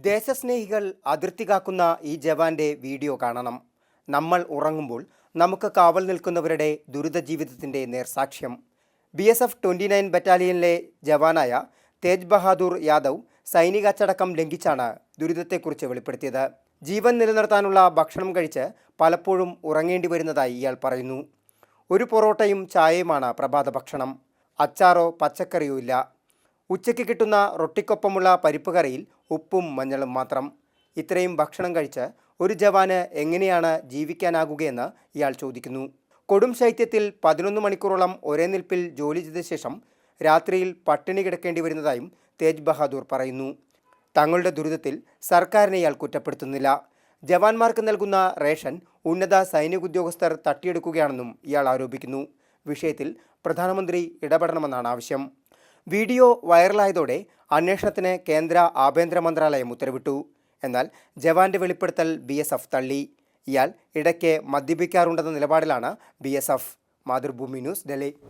ദേശസ്നേഹികൾ അതിർത്തി കാക്കുന്ന ഈ ജവാന്റെ വീഡിയോ കാണണം. നമ്മൾ ഉറങ്ങുമ്പോൾ നമുക്ക് കാവൽ നിൽക്കുന്നവരുടെ ദുരിത ജീവിതത്തിൻ്റെ നേർസാക്ഷ്യം. BSF 29 ബറ്റാലിയനിലെ ജവാനായ തേജ് ബഹാദൂർ യാദവ് സൈനിക അച്ചടക്കം ലംഘിച്ചാണ് ദുരിതത്തെക്കുറിച്ച് വെളിപ്പെടുത്തിയത്. ജീവൻ നിലനിർത്താനുള്ള ഭക്ഷണം കഴിച്ച് പലപ്പോഴും ഉറങ്ങേണ്ടി വരുന്നതായി ഇയാൾ പറയുന്നു. ഒരു പൊറോട്ടയും ചായയുമാണ് പ്രഭാത ഭക്ഷണം. അച്ചാറോ പച്ചക്കറിയോ ഇല്ല. ഉച്ചയ്ക്ക് കിട്ടുന്ന റൊട്ടിക്കൊപ്പമുള്ള പരിപ്പ് കറിയിൽ ഉപ്പും മഞ്ഞളും മാത്രം. ഇത്രയും ഭക്ഷണം കഴിച്ച് ഒരു ജവാന് എങ്ങനെയാണ് ജീവിക്കാനാകുകയെന്ന് ഇയാൾ ചോദിക്കുന്നു. കൊടും ശൈത്യത്തിൽ 11 മണിക്കൂറോളം ഒരേ നിൽപ്പിൽ ജോലി ചെയ്ത ശേഷം രാത്രിയിൽ പട്ടിണി കിടക്കേണ്ടി വരുന്നതായും തേജ് ബഹാദൂർ പറയുന്നു. തങ്ങളുടെ ദുരിതത്തിൽ സർക്കാരിനെ ഇയാൾ കുറ്റപ്പെടുത്തുന്നില്ല. ജവാന്മാർക്ക് നൽകുന്ന റേഷൻ ഉന്നത സൈനിക ഉദ്യോഗസ്ഥർ തട്ടിയെടുക്കുകയാണെന്നും ഇയാൾ ആരോപിക്കുന്നു. വിഷയത്തിൽ പ്രധാനമന്ത്രി ഇടപെടണമെന്നാണ് ആവശ്യം. വീഡിയോ വൈറലായതോടെ അന്വേഷണത്തിന് കേന്ദ്ര ആഭ്യന്തര മന്ത്രാലയം ഉത്തരവിട്ടു. എന്നാൽ ജവാന്റെ വെളിപ്പെടുത്തൽ BSF തള്ളി. ഇയാൾ ഇടയ്ക്ക് മദ്യപിക്കാറുണ്ടെന്ന നിലപാടിലാണ് BSF. മാതൃഭൂമി ന്യൂസ്, ഡൽഹി.